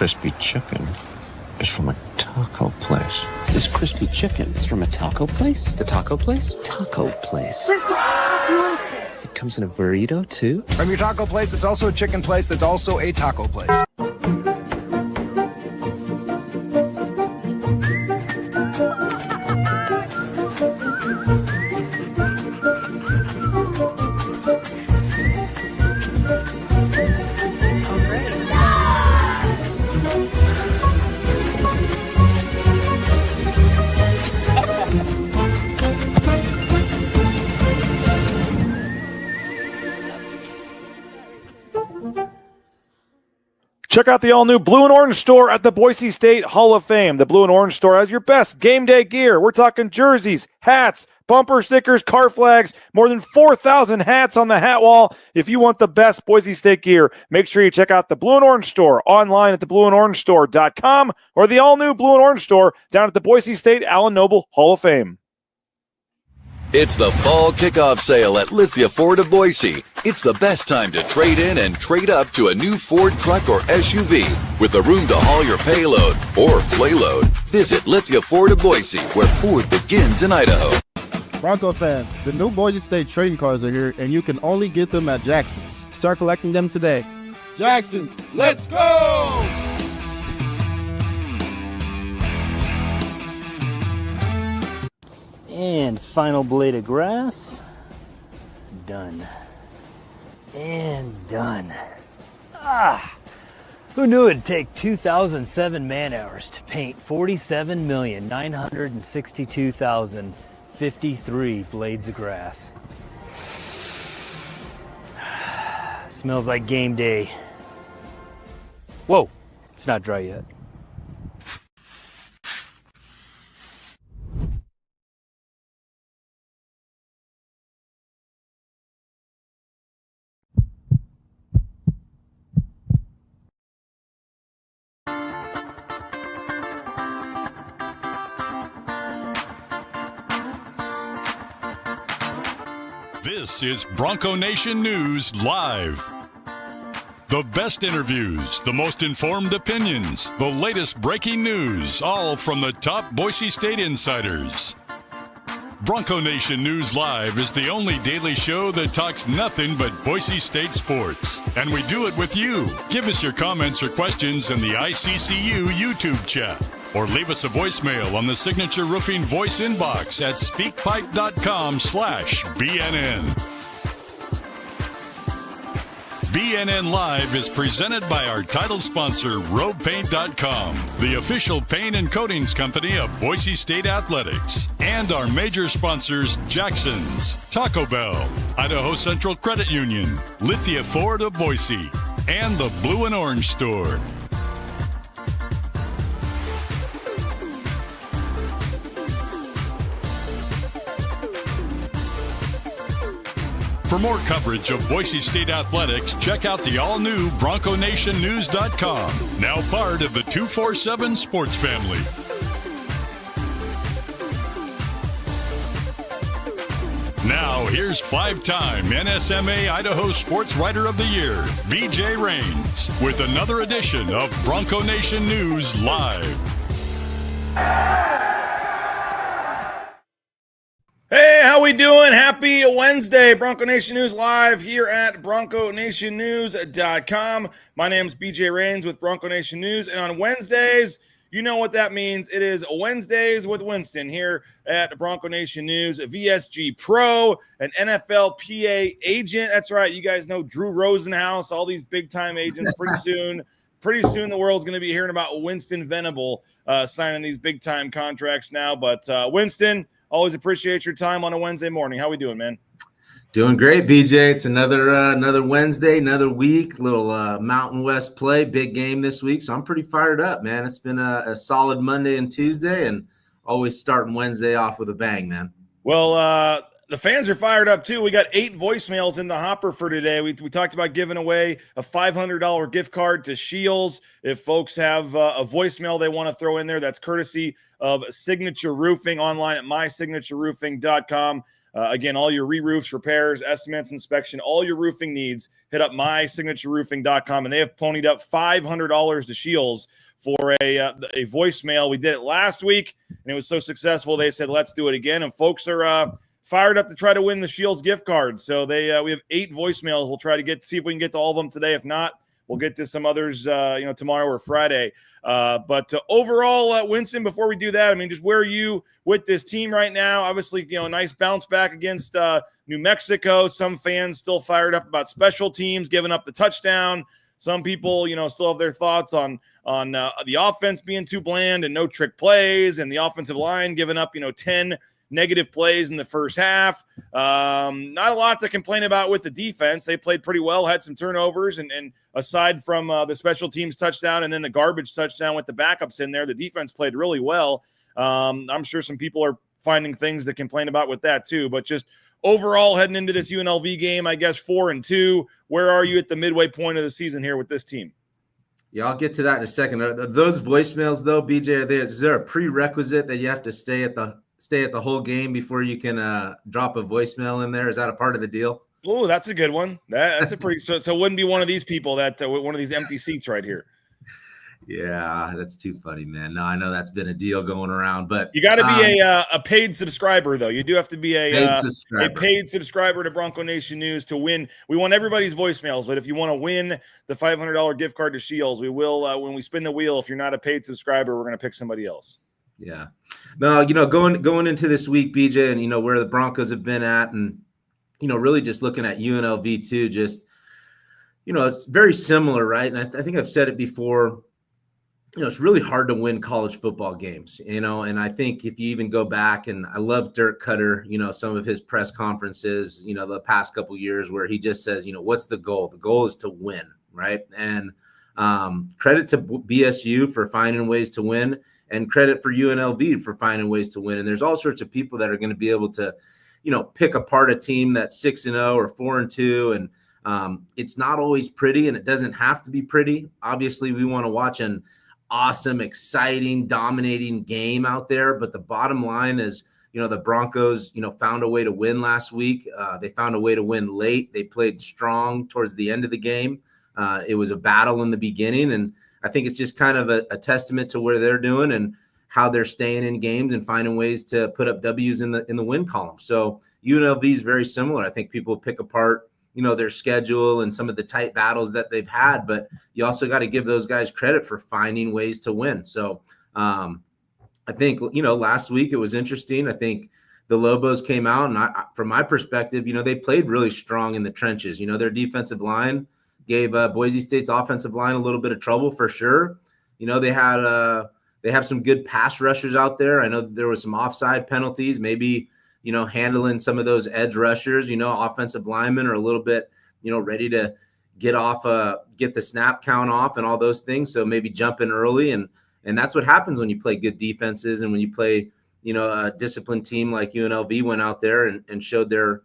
crispy chicken is from a taco place. This crispy chicken is from a taco place? The taco place? Taco place. It comes in a burrito, too? From your taco place, it's also a chicken place that's also a taco place. Check out the all-new Blue and Orange store at the Boise State Hall of Fame. The Blue and Orange store has your best game day gear. We're talking jerseys, hats, bumper stickers, car flags, more than 4,000 hats on the hat wall. If you want the best Boise State gear, make sure you check out the Blue and Orange store online at theblueandorangestore.com or the all-new Blue and Orange store down at the Boise State Allen Noble Hall of Fame. It's the fall kickoff sale at Lithia Ford of Boise. It's the best time to trade in and trade up to a new Ford truck or SUV with the room to haul your payload or playload. Visit Lithia Ford of Boise, where Ford begins in Idaho. Bronco fans, the new Boise State trading cards are here, and you can only get them at Jackson's. Start collecting them today. Jackson's, let's go! And final blade of grass. Done. And done. Who knew it'd take 2,007 man-hours to paint 47,962,053 blades of grass? Smells like game day. Whoa, it's not dry yet. This is Bronco Nation News Live. The best interviews, the most informed opinions, the latest breaking news, all from the top Boise State insiders. Bronco Nation News Live is the only daily show that talks nothing but Boise State sports. And we do it with you. Give us your comments or questions in the ICCU YouTube chat. Or leave us a voicemail on the Signature Roofing voice inbox at speakpipe.com/BNN. BNN Live is presented by our title sponsor, RoadPaint.com, the official paint and coatings company of Boise State Athletics, and our major sponsors, Jackson's, Taco Bell, Idaho Central Credit Union, Lithia Ford of Boise, and the Blue and Orange store. For more coverage of Boise State athletics, check out the all-new BroncoNationNews.com, now part of the 247 Sports family. Now, here's five-time NSMA Idaho Sports Writer of the Year, BJ Rains, with another edition of Bronco Nation News Live. Hey, how we doing? Happy Wednesday. Bronco Nation News Live here at BroncoNationNews.com. My name's BJ Rains with Bronco Nation News, and on Wednesdays, you know what that means. It is Wednesdays with Winston here at Bronco Nation News, a VSG Pro, an NFL PA agent. That's right. You guys know Drew Rosenhaus, all these big-time agents. Pretty soon the world's going to be hearing about Winston Venable signing these big-time contracts now. But Winston, always appreciate your time on a Wednesday morning. How we doing, man? Doing great, BJ. It's another Wednesday, another week, little Mountain West play, big game this week. So I'm pretty fired up, man. It's been a solid Monday and Tuesday, and always starting Wednesday off with a bang, man. Well, the fans are fired up too. We got 8 voicemails in the hopper for today. We talked about giving away a $500 gift card to Shields. If folks have a voicemail they want to throw in there, that's courtesy of Signature Roofing online at mysignatureroofing.com. Again, all your re-roofs, repairs, estimates, inspection, all your roofing needs, hit up mysignatureroofing.com, and they have ponied up $500 to Shields for a voicemail. We did it last week, and it was so successful, they said, let's do it again. And folks are fired up to try to win the Shields gift card. So we have 8 voicemails. We'll try to see if we can get to all of them today. If not, we'll get to some others, tomorrow or Friday. But overall, Winston, before we do that, I mean, just where are you with this team right now? Obviously, nice bounce back against New Mexico. Some fans still fired up about special teams, giving up the touchdown. Some people, still have their thoughts on the offense being too bland and no trick plays, and the offensive line giving up, 10 negative plays in the first half. Not a lot to complain about with the defense. They played pretty well, had some turnovers, and aside from the special teams touchdown and then the garbage touchdown with the backups in there, the defense played really well. I'm sure some people are finding things to complain about with that too, but just overall heading into this UNLV game, I guess 4-2. Where are you at the midway point of the season here with this team? Yeah, I'll get to that in a second. Those voicemails, though, BJ, is there a prerequisite that you have to stay at the whole game before you can drop a voicemail in there? Is that a part of the deal? Oh, that's a good one. That's a pretty so it wouldn't be one of these people that one of these empty seats right here. Yeah, that's too funny, man. No, I know that's been a deal going around, but you got to be a paid subscriber, though. You do have to be a paid subscriber to Bronco Nation News to win. We want everybody's voicemails, but if you want to win the $500 gift card to Shields, we will when we spin the wheel. If you're not a paid subscriber, we're going to pick somebody else. Yeah. No, going into this week, BJ, and where the Broncos have been at, and really just looking at UNLV too, just it's very similar, right? And I think I've said it before. It's really hard to win college football games, and I think if you even go back, and I love Dirk Cutter, some of his press conferences, the past couple of years where he just says, what's the goal? The goal is to win, right? And credit to BSU for finding ways to win, and credit for UNLV for finding ways to win. And there's all sorts of people that are going to be able to, pick apart a team that's 6-0 or 4-2. And it's not always pretty, and it doesn't have to be pretty. Obviously, we want to watch an awesome, exciting, dominating game out there. But the bottom line is, the Broncos, found a way to win last week. They found a way to win late. They played strong towards the end of the game. It was a battle in the beginning, and I think it's just kind of a testament to where they're doing and how they're staying in games and finding ways to put up W's in the win column. So UNLV is very similar. I think people pick apart, their schedule and some of the tight battles that they've had, but you also got to give those guys credit for finding ways to win. So I think, last week it was interesting. I think the Lobos came out, and from my perspective, they played really strong in the trenches. Their defensive line gave Boise State's offensive line a little bit of trouble for sure. They have some good pass rushers out there. I know there was some offside penalties, maybe, handling some of those edge rushers. Offensive linemen are a little bit, ready to get the snap count off and all those things. So maybe jump in early, and that's what happens when you play good defenses and when you play, a disciplined team like UNLV went out there and showed their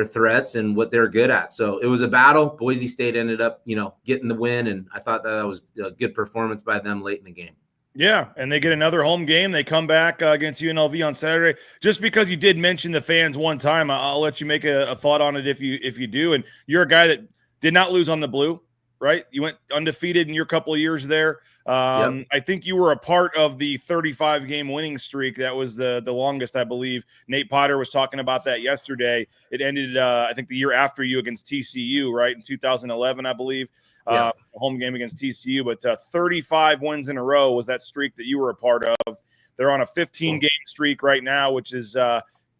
threats and what they're good at. So it was a battle. Boise State ended up, getting the win, and I thought that was a good performance by them late in the game. Yeah, and they get another home game. They come back against UNLV on Saturday. Just because you did mention the fans one time, I'll let you make a thought on it if you do. And you're a guy that did not lose on the blue, right? You went undefeated in your couple of years there. Yep. I think you were a part of the 35-game winning streak. That was the longest, I believe. Nate Potter was talking about that yesterday. It ended, I think, the year after you against TCU, right, in 2011, I believe. A home game against TCU, but 35 wins in a row was that streak that you were a part of. They're on a 15-game streak right now, which is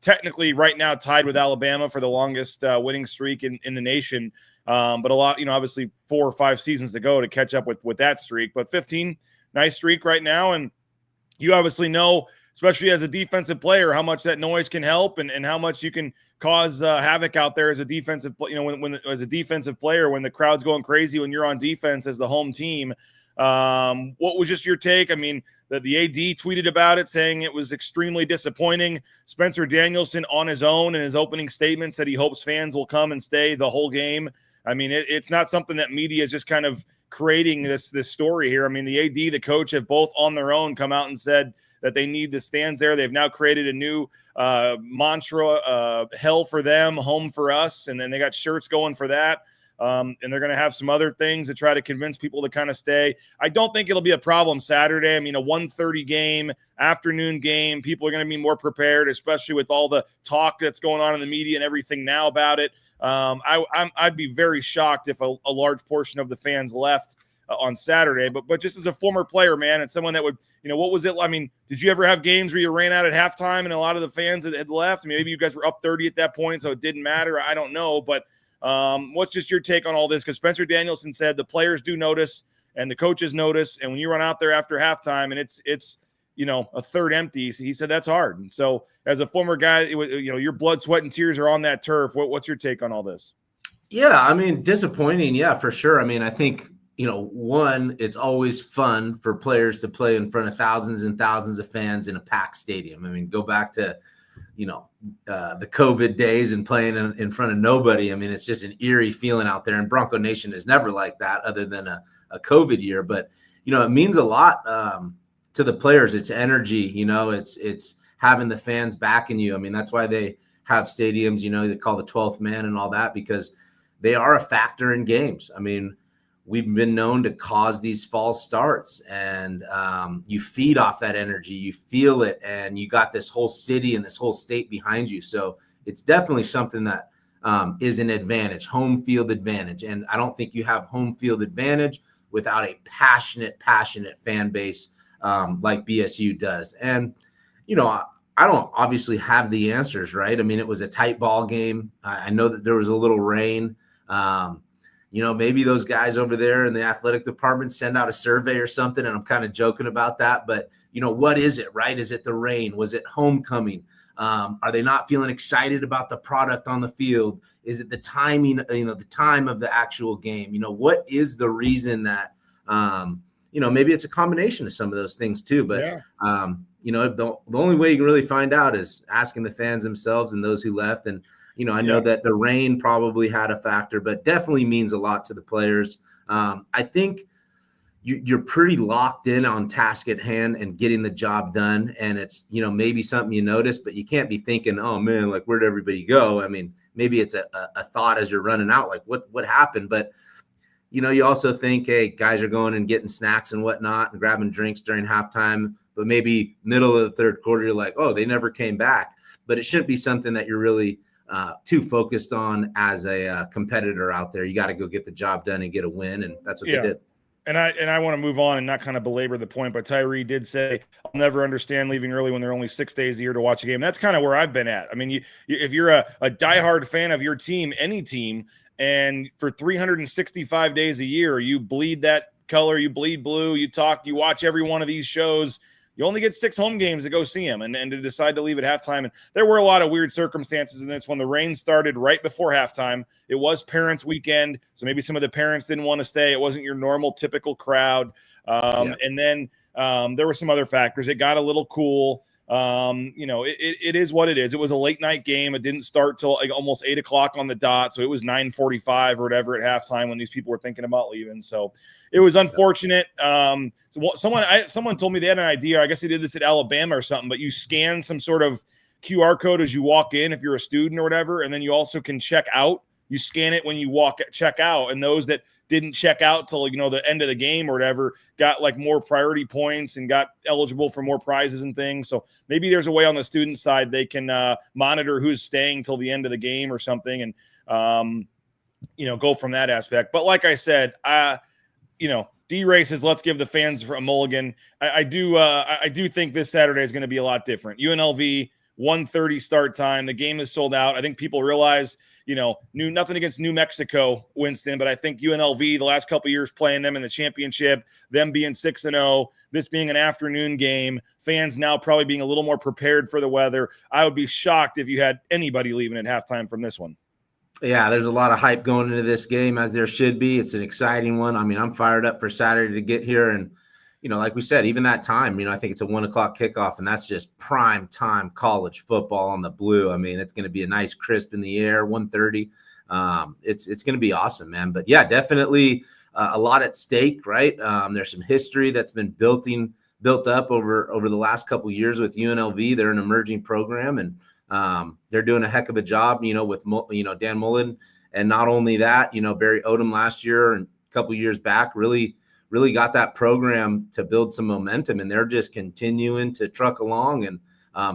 technically right now tied with Alabama for the longest winning streak in the nation. But a lot, obviously 4 or 5 seasons to go to catch up with that streak. But 15, nice streak right now. And you obviously know, especially as a defensive player, how much that noise can help and how much you can cause havoc out there as a defensive, when as a defensive player, when the crowd's going crazy, when you're on defense as the home team. What was just your take? I mean, the AD tweeted about it, saying it was extremely disappointing. Spencer Danielson on his own in his opening statement said he hopes fans will come and stay the whole game. I mean, it's not something that media is just kind of creating this story here. I mean, the AD, the coach have both on their own come out and said that they need the stands there. They've now created a new mantra, hell for them, home for us. And then they got shirts going for that. And they're going to have some other things to try to convince people to kind of stay. I don't think it'll be a problem Saturday. I mean, a 1:30 game, afternoon game, people are going to be more prepared, especially with all the talk that's going on in the media and everything now about it. I'd be very shocked if a large portion of the fans left on Saturday. But just as a former player, man, and someone that would, what was it? I mean, did you ever have games where you ran out at halftime and a lot of the fans had left? I mean, maybe you guys were up 30 at that point, so it didn't matter. I don't know, but what's just your take on all this? Because Spencer Danielson said the players do notice and the coaches notice, and when you run out there after halftime and it's a third empty, he said that's hard. And so as a former guy, your blood, sweat, and tears are on that turf. What's your take on all this? Yeah, I mean, disappointing. Yeah, for sure. I mean, I think, one, it's always fun for players to play in front of thousands and thousands of fans in a packed stadium. I mean, go back to, the COVID days and playing in front of nobody. I mean, it's just an eerie feeling out there. And Bronco Nation is never like that other than a COVID year. But, it means a lot to the players. It's energy, it's having the fans backing you. I mean, that's why they have stadiums, they call the 12th man and all that, because they are a factor in games. I mean, we've been known to cause these false starts, and you feed off that energy, you feel it, and you got this whole city and this whole state behind you. So it's definitely something that is an advantage, home field advantage. And I don't think you have home field advantage without a passionate fan base like BSU does. And, I don't obviously have the answers, right? I mean, it was a tight ball game. I know that there was a little rain. Maybe those guys over there in the athletic department send out a survey or something, and I'm kind of joking about that. But, what is it, right? Is it the rain? Was it homecoming? Are they not feeling excited about the product on the field? Is it the timing, the time of the actual game? What is the reason that, maybe it's a combination of some of those things too. But, yeah. The only way you can really find out is asking the fans themselves and those who left. And, I know that the rain probably had a factor, but definitely means a lot to the players. I think you're pretty locked in on task at hand and getting the job done. And it's, maybe something you notice, but you can't be thinking, oh man, like where'd everybody go? I mean, maybe it's a thought as you're running out, like what happened? But, you also think, hey, guys are going and getting snacks and whatnot and grabbing drinks during halftime, but maybe middle of the third quarter, you're like, oh, they never came back. But it shouldn't be something that you're really too focused on as a competitor out there. You got to go get the job done and get a win, and that's what they did. And I want to move on and not kind of belabor the point, but Tyree did say, I'll never understand leaving early when there are only 6 days a year to watch a game. That's kind of where I've been at. I mean, if you're a diehard fan of your team, any team, and for 365 days a year, you bleed that color, you bleed blue, you watch every one of these shows, you only get 6 home games to go see them and to decide to leave at halftime. And there were a lot of weird circumstances in this. When the rain started right before halftime, it was parents' weekend, so maybe some of the parents didn't want to stay. It wasn't your normal, typical crowd. And then there were some other factors. It got a little cool. It is what it is. It was a late night game. It didn't start till like almost 8 o'clock on the dot. So it was 9:45 or whatever at halftime when these people were thinking about leaving. So it was unfortunate. So someone told me they had an idea. I guess they did this at Alabama or something, but you scan some sort of QR code as you walk in, if you're a student or whatever. And then you also can check out. You scan it when you check out. And those that didn't check out till, the end of the game or whatever, got like more priority points and got eligible for more prizes and things. So maybe there's a way on the student side they can monitor who's staying till the end of the game or something and, go from that aspect. But like I said, D-Ray says, let's give the fans a mulligan. I do think this Saturday is going to be a lot different. UNLV, 1:30 start time. The game is sold out. I think people realize, nothing against New Mexico, Winston, but I think UNLV, the last couple of years playing them in the championship, them being 6-0, this being an afternoon game, fans now probably being a little more prepared for the weather. I would be shocked if you had anybody leaving at halftime from this one. Yeah, there's a lot of hype going into this game, as there should be. It's an exciting one. I mean, I'm fired up for Saturday to get here. And, like we said, even that time, I think it's a 1 o'clock kickoff, and that's just prime time college football on the blue. I mean, it's going to be a nice crisp in the air, 1:30. It's going to be awesome, man. But, yeah, definitely a lot at stake, right? There's some history that's been building built up over the last couple of years with UNLV. They're an emerging program, and they're doing a heck of a job, with Dan Mullen. And not only that, Barry Odom last year and a couple of years back really got that program to build some momentum, and they're just continuing to truck along and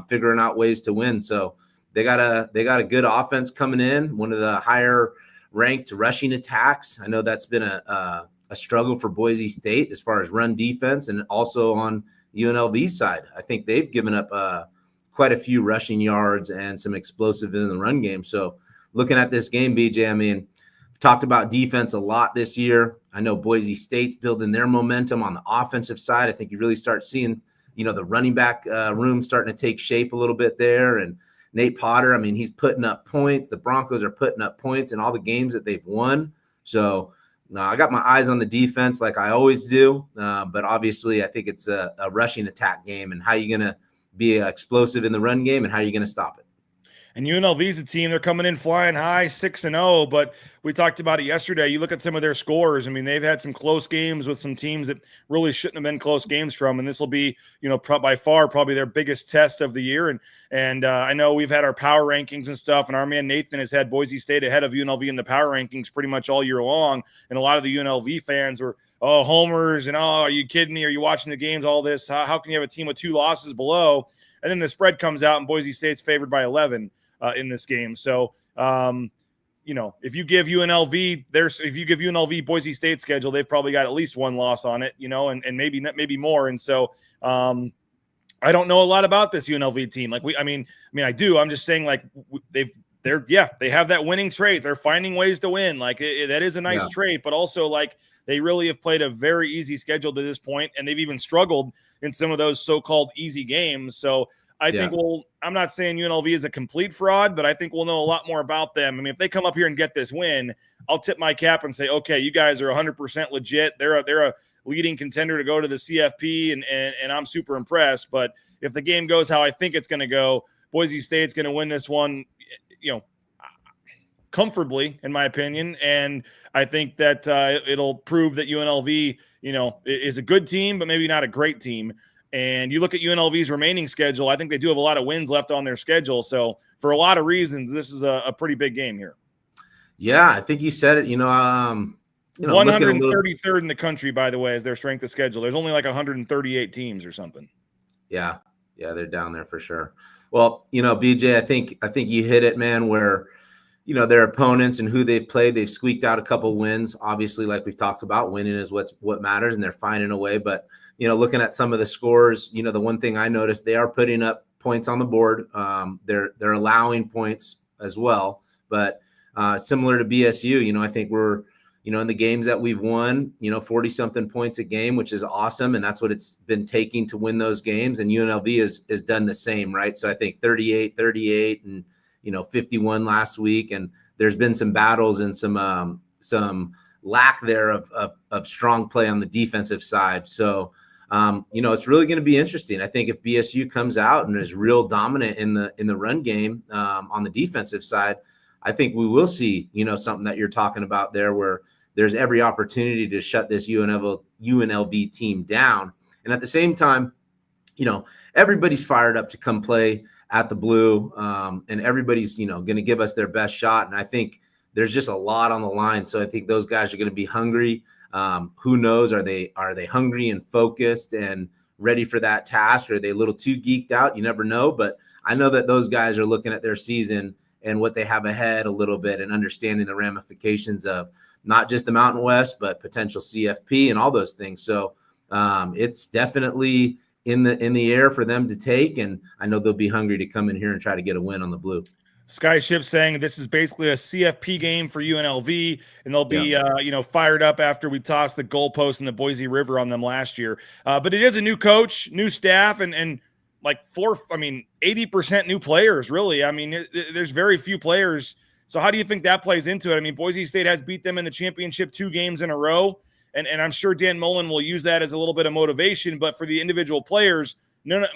figuring out ways to win. So they got a good offense coming in, one of the higher ranked rushing attacks. I know that's been a struggle for Boise State as far as run defense, and also on UNLV's side. I think they've given up quite a few rushing yards and some explosive in the run game. So looking at this game, BJ, I mean, we've talked about defense a lot this year. I know Boise State's building their momentum on the offensive side. I think you really start seeing, the running back room starting to take shape a little bit there. And Nate Potter, I mean, he's putting up points. The Broncos are putting up points in all the games that they've won. So I got my eyes on the defense like I always do. But obviously, I think it's a rushing attack game, and how you going to be explosive in the run game and how you're going to stop it. And UNLV's a team, they're coming in flying high, 6-0, but we talked about it yesterday. You look at some of their scores. I mean, they've had some close games with some teams that really shouldn't have been close games from, and this will be, by far probably their biggest test of the year. And I know we've had our power rankings and stuff, and our man Nathan has had Boise State ahead of UNLV in the power rankings pretty much all year long, and a lot of the UNLV fans were, homers, and are you kidding me? Are you watching the games, all this? How can you have a team with 2 losses below? And then the spread comes out, and Boise State's favored by 11. In this game. So, if you give UNLV Boise State schedule, they've probably got at least 1 loss on it, and maybe more. And so, I don't know a lot about this UNLV team. I do. I'm just saying, they have that winning trait. They're finding ways to win. That is a nice trait, but also they really have played a very easy schedule to this point, and they've even struggled in some of those so-called easy games. So I think I'm not saying UNLV is a complete fraud, but I think we'll know a lot more about them. I mean, if they come up here and get this win, I'll tip my cap and say, okay, you guys are 100% legit. They're a leading contender to go to the CFP, and I'm super impressed. But if the game goes how I think it's going to go, Boise State's going to win this one, comfortably, in my opinion. And I think that it'll prove that UNLV, is a good team, but maybe not a great team. And you look at UNLV's remaining schedule, I think they do have a lot of wins left on their schedule. So for a lot of reasons, this is a pretty big game here. Yeah, I think you said it. 133rd in the country, by the way, is their strength of schedule. There's only 138 teams or something. Yeah, they're down there for sure. Well, BJ, I think you hit it, man, where their opponents and who they've played, they've squeaked out a couple wins. Obviously, like we've talked about, winning is what matters, and they're finding a way. But looking at some of the scores, the one thing I noticed, they are putting up points on the board. They're allowing points as well. But similar to BSU, I think we're, in the games that we've won, 40-something points a game, which is awesome. And that's what it's been taking to win those games. And UNLV has done the same, right? So I think 38, and 51 last week. And there's been some battles and some lack there of strong play on the defensive side. So, it's really going to be interesting. I think if BSU comes out and is real dominant in the run game on the defensive side, I think we will see, something that you're talking about there, where there's every opportunity to shut this UNLV team down. And at the same time, everybody's fired up to come play at the Blue, and everybody's, going to give us their best shot. And I think there's just a lot on the line. So I think those guys are going to be hungry. Who knows? Are they hungry and focused and ready for that task? Or are they a little too geeked out? You never know. But I know that those guys are looking at their season and what they have ahead a little bit, and understanding the ramifications of not just the Mountain West, but potential CFP and all those things. So it's definitely in the air for them to take. And I know they'll be hungry to come in here and try to get a win on the Blue. Skyship saying this is basically a CFP game for UNLV, and they'll be, fired up after we tossed the goalpost in the Boise River on them last year. But it is a new coach, new staff, and 80% new players, really. I mean, there's very few players. So how do you think that plays into it? I mean, Boise State has beat them in the championship 2 games in a row, and I'm sure Dan Mullen will use that as a little bit of motivation. But for the individual players,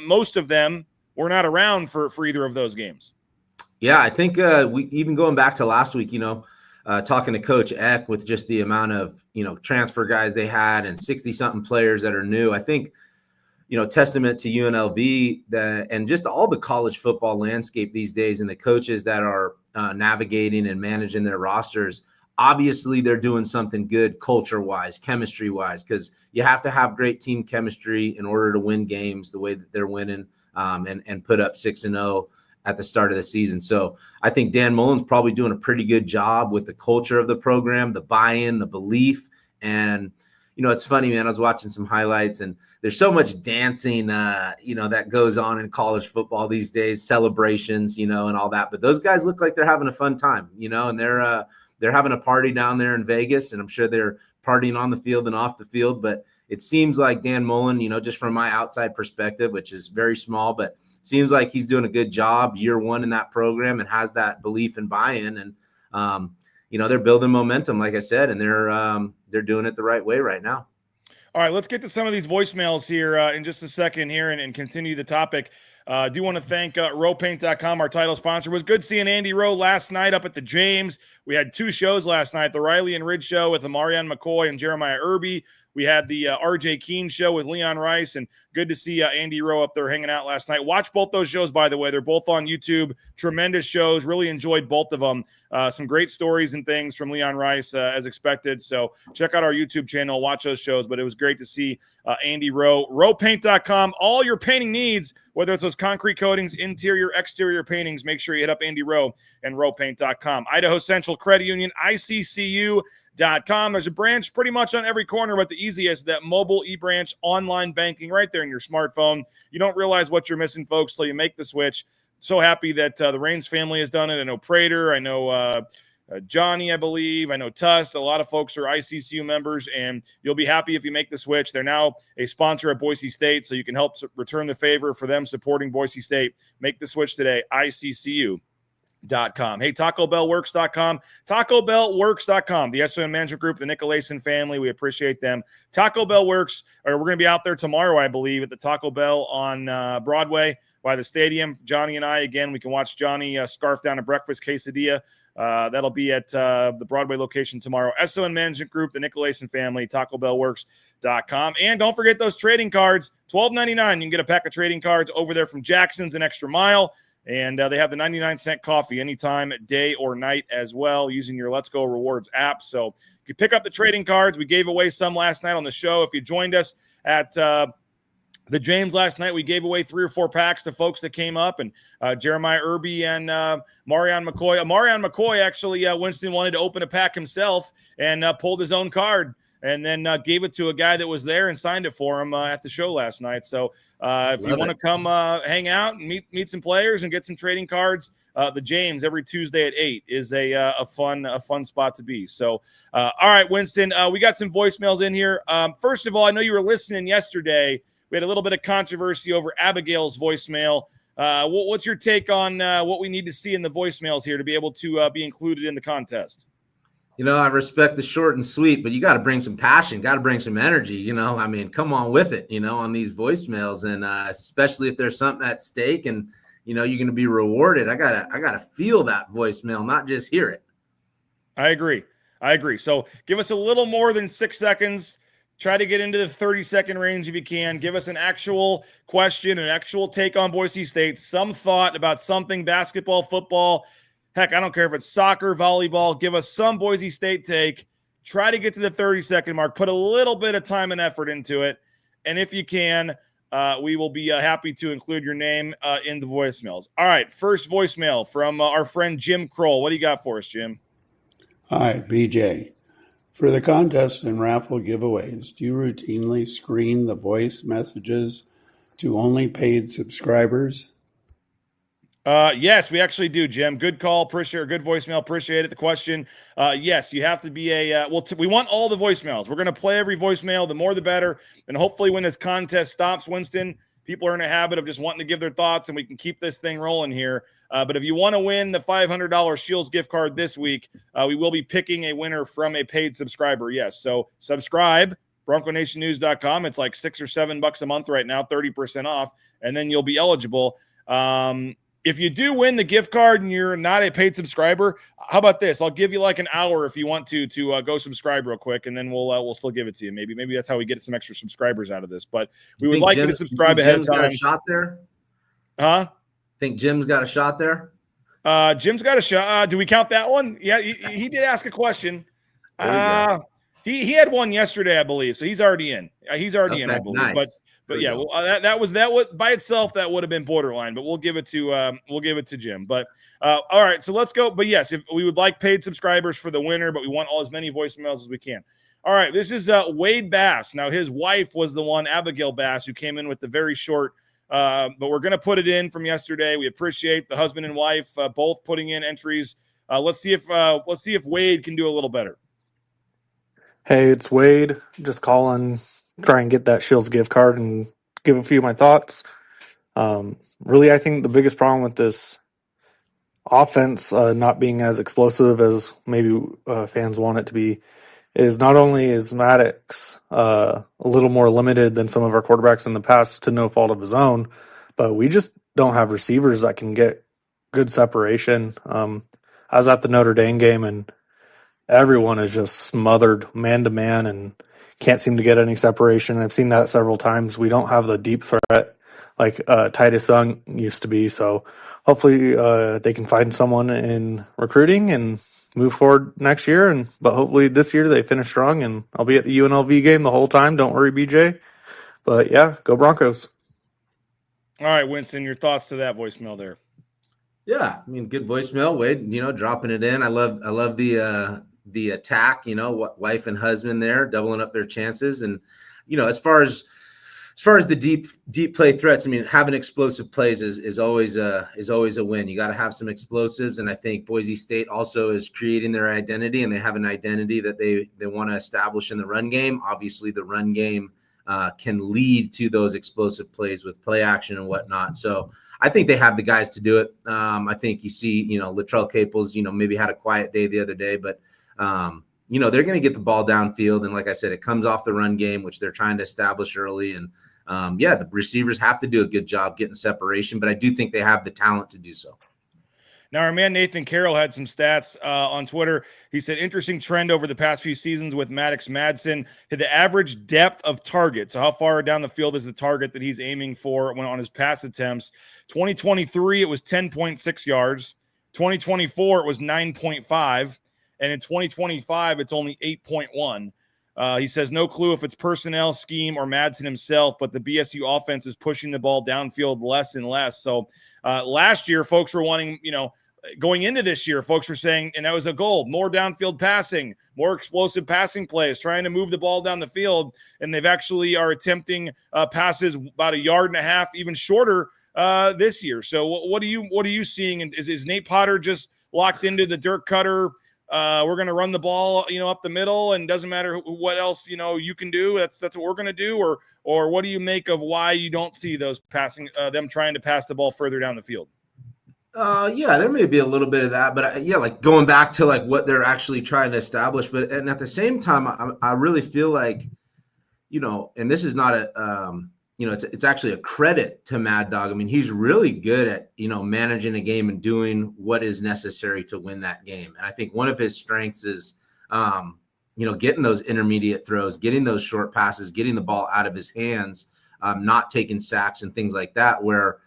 most of them were not around for either of those games. Yeah, I think we even going back to last week, talking to Coach Eck with just the amount of, transfer guys they had and 60-something players that are new. I think, testament to UNLV and just all the college football landscape these days and the coaches that are navigating and managing their rosters. Obviously, they're doing something good culture-wise, chemistry-wise, because you have to have great team chemistry in order to win games the way that they're winning and put up 6-0 at the start of the season. So I think Dan Mullen's probably doing a pretty good job with the culture of the program, the buy-in, the belief. And, it's funny, man, I was watching some highlights and there's so much dancing, that goes on in college football these days, celebrations, and all that. But those guys look like they're having a fun time, and they're having a party down there in Vegas, and I'm sure they're partying on the field and off the field. But it seems like Dan Mullen, just from my outside perspective, which is very small, but seems like he's doing a good job year one in that program and has that belief and buy-in. And, they're building momentum, like I said, and they're doing it the right way right now. All right, let's get to some of these voicemails here in just a second here and continue the topic. I do want to thank rowpaint.com, our title sponsor. It was good seeing Andy Rowe last night up at the James. We had 2 shows last night, the Riley and Ridge show with Marion McCoy and Jeremiah Irby. We had the R.J. Keene show with Leon Rice, and good to see Andy Rowe up there hanging out last night. Watch both those shows, by the way. They're both on YouTube. Tremendous shows. Really enjoyed both of them. Some great stories and things from Leon Rice, as expected. So check out our YouTube channel. Watch those shows. But it was great to see Andy Rowe. Rowpaint.com. All your painting needs, whether it's those concrete coatings, interior, exterior paintings, make sure you hit up Andy Rowe and rowpaint.com. Idaho Central Credit Union, ICCU.com. There's a branch pretty much on every corner, but the easiest, that mobile e-branch online banking right there in your smartphone. You don't realize what you're missing, folks, till you make the switch. So happy that the Raines family has done it. I know Prater, I know Johnny, I believe, I know Tust. A lot of folks are ICCU members, and you'll be happy if you make the switch. They're now a sponsor at Boise State, so you can help return the favor for them supporting Boise State. Make the switch today, ICCU.com. Hey, TacoBellWorks.com. TacoBellWorks.com. The SON Management Group, the Nicolason family, we appreciate them. Taco Bell Works, or we're going to be out there tomorrow, I believe, at the Taco Bell on Broadway by the stadium. Johnny and I, again, we can watch Johnny scarf down a breakfast quesadilla. That'll be at the Broadway location tomorrow. SON Management Group, the Nicolason family, TacoBellWorks.com. And don't forget those trading cards, $12.99. You can get a pack of trading cards over there from Jackson's an Extra Mile. And they have the 99-cent coffee anytime, day or night as well, using your Let's Go Rewards app. So you can pick up the trading cards. We gave away some last night on the show. If you joined us at the James last night, we gave away 3 or 4 packs to folks that came up, and Jeremiah Irby and Marion McCoy. Marion McCoy, actually, Winston wanted to open a pack himself and pulled his own card and then gave it to a guy that was there and signed it for him at the show last night. So if you want to come hang out and meet some players and get some trading cards, the James every Tuesday at 8 is a fun spot to be. So, all right, Winston, we got some voicemails in here. First of all, I know you were listening yesterday. We had a little bit of controversy over Abigail's voicemail. What's your take on what we need to see in the voicemails here to be able to be included in the contest? I respect the short and sweet, but you got to bring some passion, got to bring some energy, I mean, come on with it, on these voicemails. And especially if there's something at stake and, you're going to be rewarded. I gotta feel that voicemail, not just hear it. I agree. So give us a little more than 6 seconds. Try to get into the 30-second range if you can. Give us an actual question, an actual take on Boise State, some thought about something, basketball, football. Heck, I don't care if it's soccer, volleyball. Give us some Boise State take. Try to get to the 30-second mark. Put a little bit of time and effort into it. And if you can, we will be happy to include your name in the voicemails. All right, first voicemail from our friend Jim Kroll. What do you got for us, Jim? Hi, BJ. For the contest and raffle giveaways, do you routinely screen the voice messages to only paid subscribers? Yes, we actually do, Jim. Good call. Appreciate it. Good voicemail. Appreciate it. The question, yes, you have to be we want all the voicemails. We're going to play every voicemail. The more, the better. And hopefully when this contest stops, Winston, people are in a habit of just wanting to give their thoughts and we can keep this thing rolling here. But if you want to win the $500 Shields gift card this week, we will be picking a winner from a paid subscriber. Yes. So subscribe, BroncoNationNews.com. It's like $6 or $7 a month right now, 30% off. And then you'll be eligible. if you do win the gift card and you're not a paid subscriber, how about this? I'll give you like an hour if you want to go subscribe real quick, and then we'll still give it to you. Maybe that's how we get some extra subscribers out of this. But we would like you to subscribe ahead of time. Got a shot there? Huh? Think Jim's got a shot there? Jim's got a shot. Do we count that one? Yeah, he did ask a question. He had one yesterday, I believe. So he's already in. He's already in, I believe. Nice. But yeah, well, that was by itself that would have been borderline, but we'll give it to Jim. But all right, so let's go. But yes, if we would like paid subscribers for the winner, but we want as many voicemails as we can. All right, this is Wade Bass. Now his wife was the one, Abigail Bass, who came in with the very short. But we're going to put it in from yesterday. We appreciate the husband and wife both putting in entries. Let's see if Wade can do a little better. Hey, it's Wade. Just calling, try and get that Shields gift card and give a few of my thoughts. Really, I think the biggest problem with this offense not being as explosive as maybe fans want it to be is not only is Maddox a little more limited than some of our quarterbacks in the past to no fault of his own, but we just don't have receivers that can get good separation. I was at the Notre Dame game and everyone is just smothered man-to-man and can't seem to get any separation. I've seen that several times. We don't have the deep threat like Titus Young used to be. So hopefully they can find someone in recruiting and move forward next year. But hopefully this year they finish strong, and I'll be at the UNLV game the whole time. Don't worry, BJ. But yeah, go Broncos. All right, Winston, your thoughts to that voicemail there. Yeah, I mean, good voicemail, Wade. Dropping it in. I love the attack. Wife and husband there, doubling up their chances. And as far as the deep play threats, I mean, having explosive plays is always a win. You got to have some explosives, and I think Boise State also is creating their identity, and they have an identity that they want to establish in the run game. Obviously, the run game can lead to those explosive plays with play action and whatnot. So I think they have the guys to do it. I think you see, Latrell Caples, maybe had a quiet day the other day, but they're going to get the ball downfield. And like I said, it comes off the run game, which they're trying to establish early. And the receivers have to do a good job getting separation, but I do think they have the talent to do so. Now, our man Nathan Carroll had some stats on Twitter. He said, interesting trend over the past few seasons with Maddox Madsen. The average depth of target. So how far down the field is the target that he's aiming for when on his pass attempts? 2023, it was 10.6 yards. 2024, it was 9.5. And in 2025, it's only 8.1. He says, no clue if it's personnel, scheme, or Madsen himself, but the BSU offense is pushing the ball downfield less and less. So last year, folks were wanting, going into this year, folks were saying, and that was a goal, more downfield passing, more explosive passing plays, trying to move the ball down the field. And they've actually are attempting passes about 1.5 yards, even shorter this year. So what are you seeing? And is Nate Potter just locked into the Dirk Cutter? We're going to run the ball, up the middle, and doesn't matter what else, you can do. That's what we're going to do. Or what do you make of why you don't see those passing, them trying to pass the ball further down the field? Yeah, there may be a little bit of that, but like going back to like what they're actually trying to establish. And at the same time, I really feel like, and this is not a, it's actually a credit to Mad Dog. I mean, he's really good at, managing a game and doing what is necessary to win that game. And I think one of his strengths is, getting those intermediate throws, getting those short passes, getting the ball out of his hands, not taking sacks and things like that, where,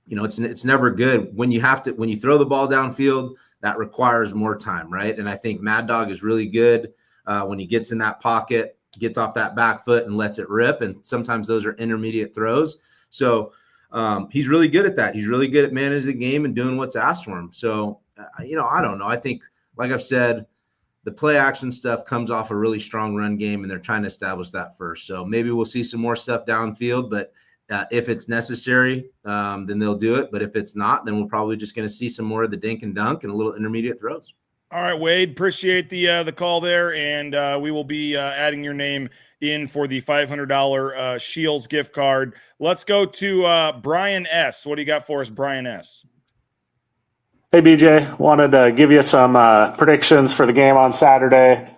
it's never good when you throw the ball downfield, that requires more time. Right. And I think Mad Dog is really good when he gets in that pocket, gets off that back foot and lets it rip. And sometimes those are intermediate throws. So he's really good at that. He's really good at managing the game and doing what's asked for him. So, I don't know. I think, like I've said, the play action stuff comes off a really strong run game, and they're trying to establish that first. So maybe we'll see some more stuff downfield, but if it's necessary, then they'll do it. But if it's not, then we're probably just going to see some more of the dink and dunk and a little intermediate throws. All right, Wade, appreciate the call there, and we will be adding your name in for the $500 Shields gift card. Let's go to Brian S. What do you got for us, Brian S.? Hey, BJ. Wanted to give you some predictions for the game on Saturday.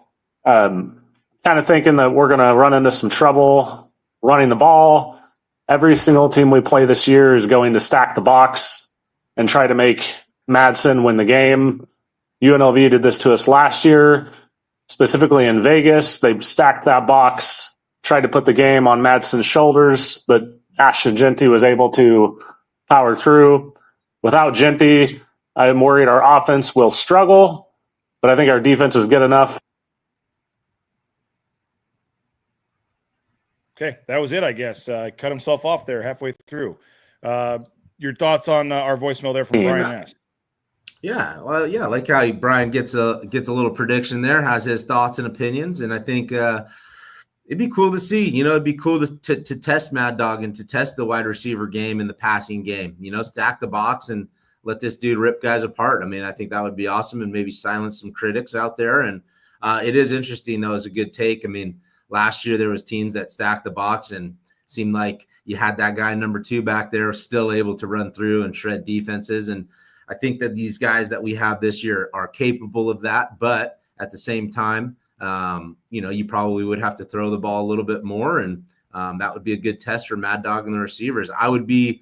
Kind of thinking that we're going to run into some trouble running the ball. every single team we play this year is going to stack the box and try to make Madsen win the game. UNLV did this to us last year, specifically in Vegas. They stacked that box, tried to put the game on Madsen's shoulders, but Ashton Genty was able to power through. Without Genty, I'm worried our offense will struggle, but I think our defense is good enough. Okay, that was it, I guess. Cut himself off there halfway through. Your thoughts on our voicemail there from Brian S. Yeah, well, yeah, I like how Brian gets a little prediction there, has his thoughts and opinions, and I think it'd be cool to see. It'd be cool to test Mad Dog and to test the wide receiver game and the passing game. Stack the box and let this dude rip guys apart. I mean, I think that would be awesome and maybe silence some critics out there. And it is interesting, though, as a good take. I mean, last year there was teams that stacked the box and seemed like you had that guy number 2 back there still able to run through and shred defenses. And I think that these guys that we have this year are capable of that. But at the same time, you probably would have to throw the ball a little bit more. And that would be a good test for Mad Dog and the receivers. I would be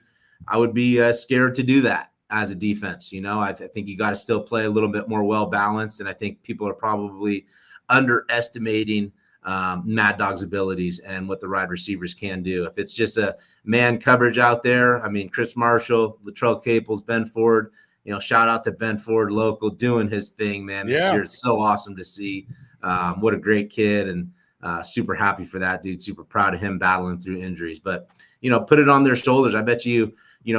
scared to do that as a defense. I think you got to still play a little bit more well-balanced. And I think people are probably underestimating Mad Dog's abilities and what the wide receivers can do. If it's just a man coverage out there, I mean, Chris Marshall, Latrell Caples, Ben Ford, shout out to Ben Ford, local, doing his thing, man. This year, it's so awesome to see. What a great kid, and super happy for that dude. Super proud of him battling through injuries. But, put it on their shoulders. I bet you,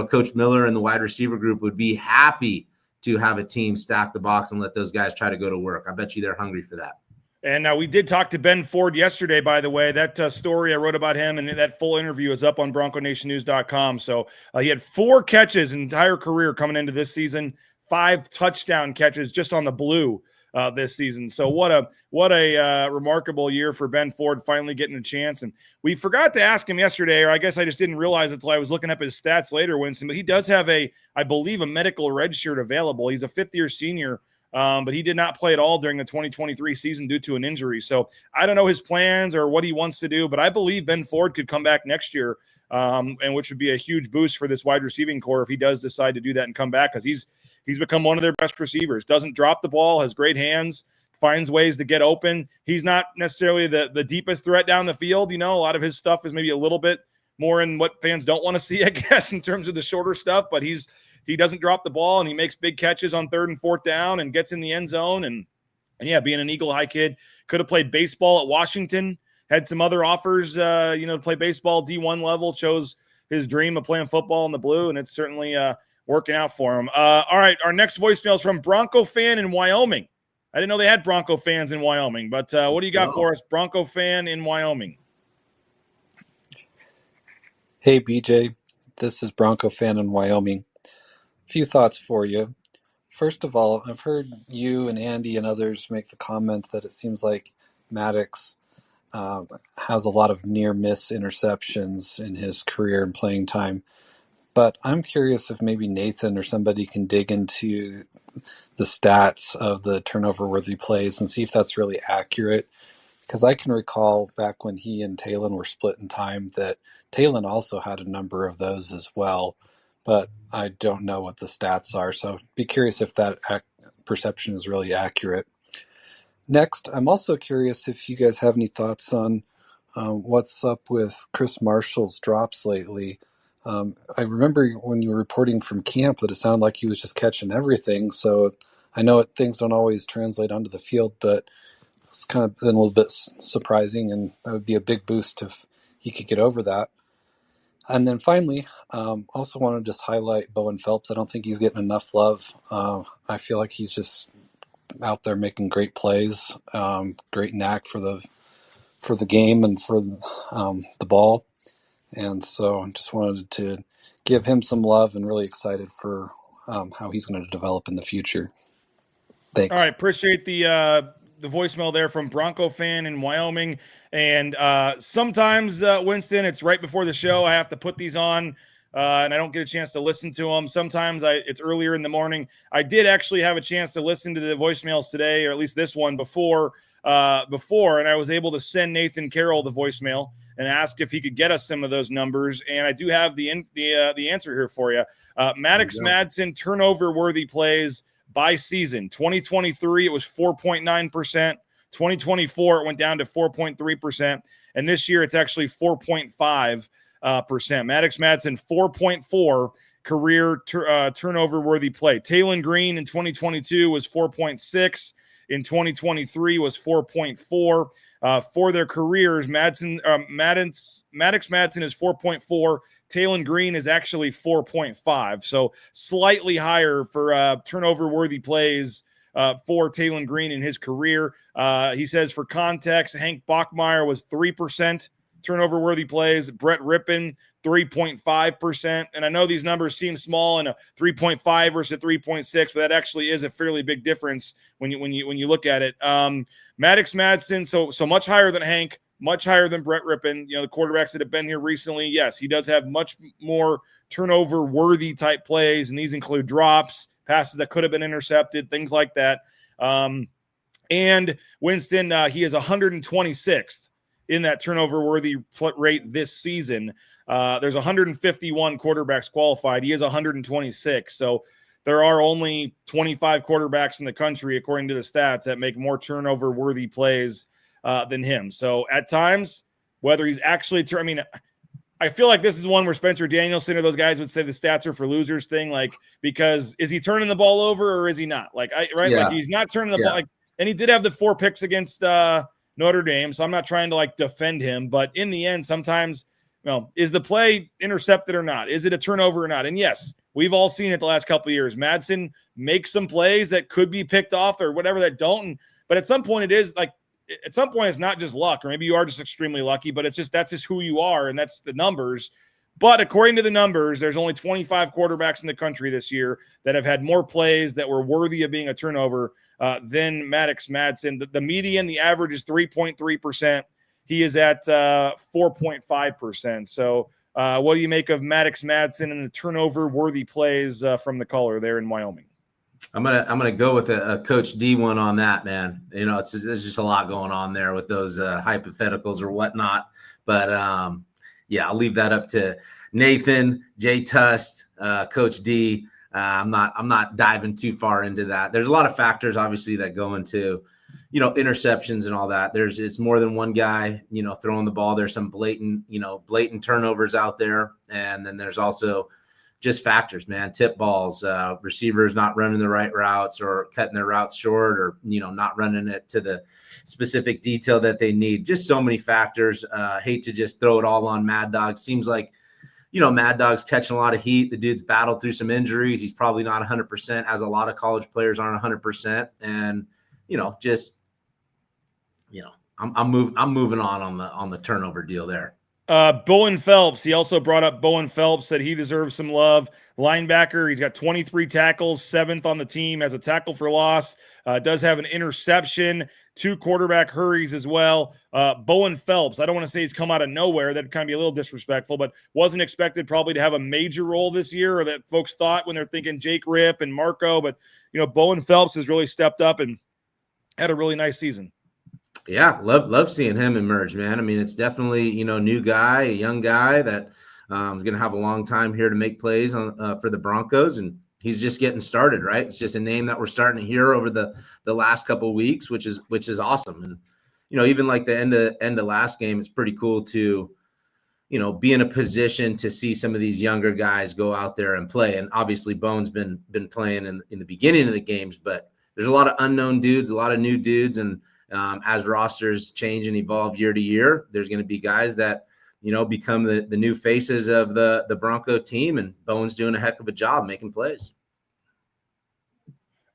Coach Miller and the wide receiver group would be happy to have a team stack the box and let those guys try to go to work. I bet you they're hungry for that. And we did talk to Ben Ford yesterday, by the way. That story I wrote about him and that full interview is up on BroncoNationNews.com. So he had 4 catches his entire career coming into this season, 5 touchdown catches just on the blue this season. So what a remarkable year for Ben Ford, finally getting a chance. And we forgot to ask him yesterday, or I guess I just didn't realize it until I was looking up his stats later, Winston, but he does have I believe, a medical red shirt available. He's a 5th-year senior. But he did not play at all during the 2023 season due to an injury. So I don't know his plans or what he wants to do, but I believe Ben Ford could come back next year, and which would be a huge boost for this wide receiving core if he does decide to do that and come back, because he's become one of their best receivers. Doesn't drop the ball, has great hands, finds ways to get open. He's not necessarily the deepest threat down the field. A lot of his stuff is maybe a little bit more in what fans don't want to see, I guess, in terms of the shorter stuff, but he doesn't drop the ball, and he makes big catches on 3rd and 4th down and gets in the end zone. And yeah, being an Eagle High kid, could have played baseball at Washington, had some other offers, to play baseball D1 level, chose his dream of playing football in the blue, and it's certainly working out for him. All right, our next voicemail is from Bronco fan in Wyoming. I didn't know they had Bronco fans in Wyoming, but what do you got for us, Bronco fan in Wyoming? Hey, BJ, this is Bronco fan in Wyoming. Few thoughts for you. First of all, I've heard you and Andy and others make the comment that it seems like Maddox has a lot of near-miss interceptions in his career and playing time. But I'm curious if maybe Nathan or somebody can dig into the stats of the turnover-worthy plays and see if that's really accurate. Because I can recall back when he and Talon were split in time that Talon also had a number of those as well. But I don't know what the stats are, so be curious if that perception is really accurate. Next, I'm also curious if you guys have any thoughts on what's up with Chris Marshall's drops lately. I remember when you were reporting from camp that it sounded like he was just catching everything, so I know things don't always translate onto the field, but it's kind of been a little bit surprising, and that would be a big boost if he could get over that. And then finally, also want to just highlight Bowen Phelps. I don't think he's getting enough love. I feel like he's just out there making great plays, great knack for the game and for the ball. And so I just wanted to give him some love and really excited for how he's going to develop in the future. Thanks. All right, appreciate the voicemail there from Bronco fan in Wyoming. And sometimes, Winston, it's right before the show. I have to put these on, and I don't get a chance to listen to them. Sometimes it's earlier in the morning. I did actually have a chance to listen to the voicemails today, or at least this one before, and I was able to send Nathan Carroll the voicemail. and asked if he could get us some of those numbers. And I do have the answer here for you. Maddox Madsen turnover-worthy plays by season. 2023, it was 4.9%. 2024, it went down to 4.3%. And this year, it's actually 4.5%. Maddox Madsen, 4.4 career turnover-worthy play. Taylon Green in 2022 was 4.6. In 2023 was 4.4. For their careers, Maddox Madsen is 4.4. Taylon Green is actually 4.5. So slightly higher for turnover-worthy plays for Taylon Green in his career. He says, for context, Hank Bachmeier was 3% turnover-worthy plays. Brett Rippon, 3.5%. And I know these numbers seem small in a 3.5 versus a 3.6, but that actually is a fairly big difference when you look at it. Maddox Madsen, so much higher than Hank, much higher than Brett Rippon. The quarterbacks that have been here recently, yes, he does have much more turnover-worthy type plays, and these include drops, passes that could have been intercepted, things like that. And Winston, he is 126th in that turnover-worthy rate this season. There's 151 quarterbacks qualified. He is 126. So there are only 25 quarterbacks in the country, according to the stats, that make more turnover-worthy plays than him. So at times, whether he's actually I feel like this is one where Spencer Danielson or those guys would say the stats are for losers thing, like, because is he turning the ball over or is he not? Like, like he's not turning the ball. Like, and he did have the 4 picks against Notre Dame, so I'm not trying to like defend him, but in the end, sometimes, is the play intercepted or not? Is it a turnover or not? And yes, we've all seen it the last couple of years. Madsen makes some plays that could be picked off or whatever that don't, but at some point it is like, at some point it's not just luck, or maybe you are just extremely lucky, but that's just who you are, and that's the numbers. But according to the numbers, there's only 25 quarterbacks in the country this year that have had more plays that were worthy of being a turnover than Maddox Madsen. The median, the average is 3.3%. He is at 4.5%. So what do you make of Maddox Madsen and the turnover-worthy plays from the caller there in Wyoming? I'm gonna go with a Coach D one on that, man. There's just a lot going on there with those hypotheticals or whatnot. But yeah, I'll leave that up to Nathan, Jay Tust, Coach D. I'm not diving too far into that. There's a lot of factors, obviously, that go into, interceptions and all that. It's more than one guy, throwing the ball. There's some blatant turnovers out there, and then there's also just factors, man. Tip balls, receivers not running the right routes or cutting their routes short, or, not running it to the specific detail that they need. Just so many factors. Hate to just throw it all on Mad Dog. Seems like, Mad Dog's catching a lot of heat. The dude's battled through some injuries. He's probably not 100%, as a lot of college players aren't 100%. And, I'm moving on the turnover deal there. Bowen Phelps, he also brought up Bowen Phelps, said he deserves some love. Linebacker, he's got 23 tackles, 7th on the team, as a tackle for loss. Does have an interception, 2 quarterback hurries as well. Bowen Phelps, I don't want to say he's come out of nowhere. That'd kind of be a little disrespectful, but wasn't expected probably to have a major role this year, or that folks thought when they're thinking Jake Ripp and Marco. But, Bowen Phelps has really stepped up and had a really nice season. Yeah, love seeing him emerge, man. I mean, it's definitely, new guy, a young guy that is going to have a long time here to make plays for the Broncos, and he's just getting started, right? It's just a name that we're starting to hear over the last couple of weeks, which is awesome. And even like the end of last game, it's pretty cool to be in a position to see some of these younger guys go out there and play. And obviously, Bone's been playing in the beginning of the games, but there's a lot of unknown dudes, a lot of new dudes, and as rosters change and evolve year to year, there's going to be guys that, become the new faces of the Bronco team, and Bowen's doing a heck of a job making plays.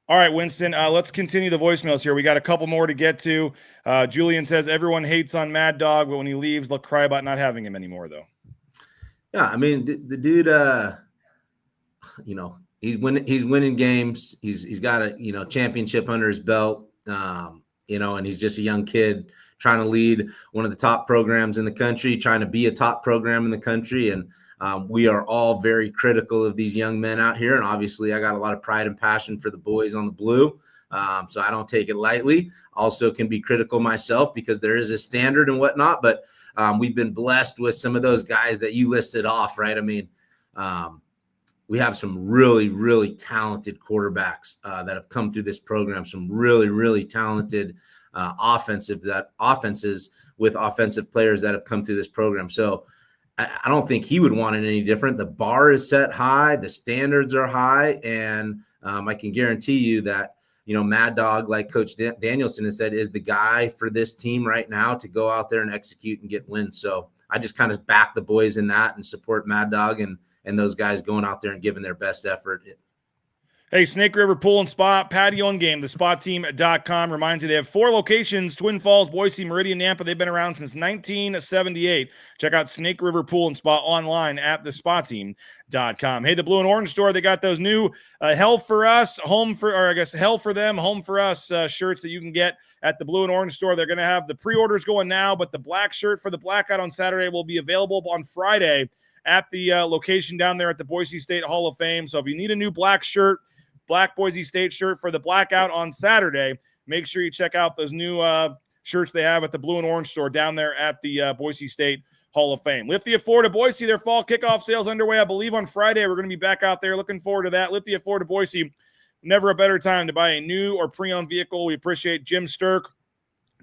All right, Winston, let's continue the voicemails here. We got a couple more to get to. Julian says everyone hates on Mad Dog, but when he leaves, they'll cry about not having him anymore, though. Yeah, I mean, the dude, he's winning games. He's got a, championship under his belt. And he's just a young kid trying to lead one of the top programs in the country, trying to be a top program in the country. And we are all very critical of these young men out here. And obviously I got a lot of pride and passion for the boys on the blue. So I don't take it lightly. Also can be critical myself because there is a standard and whatnot. But we've been blessed with some of those guys that you listed off, right? I mean, we have some really, really talented quarterbacks that have come through this program, some really, really talented offenses with offensive players that have come through this program. So I don't think he would want it any different. The bar is set high, the standards are high, and I can guarantee you that, Mad Dog, like Coach Danielson has said, is the guy for this team right now to go out there and execute and get wins. So I just kind of back the boys in that and support Mad Dog and those guys going out there and giving their best effort. Hey, Snake River Pool and Spa, patio and game, thespateam.com reminds you they have 4 locations, Twin Falls, Boise, Meridian, Nampa. They've been around since 1978. Check out Snake River Pool and Spa online at thespateam.com. Hey, the Blue and Orange store, they got those new Hell for Us, Hell for Them, Home for Us shirts that you can get at the Blue and Orange store. They're going to have the pre-orders going now, but the black shirt for the blackout on Saturday will be available on Friday at the location down there at the Boise State Hall of Fame. So if you need a new black shirt, black Boise State shirt for the blackout on Saturday, make sure you check out those new shirts they have at the Blue and Orange store down there at the Boise State Hall of Fame. Lithia Ford of Boise, their fall kickoff sales underway, I believe, on Friday. We're going to be back out there. Looking forward to that. Lithia Ford of Boise, never a better time to buy a new or pre-owned vehicle. We appreciate Jim Sturk,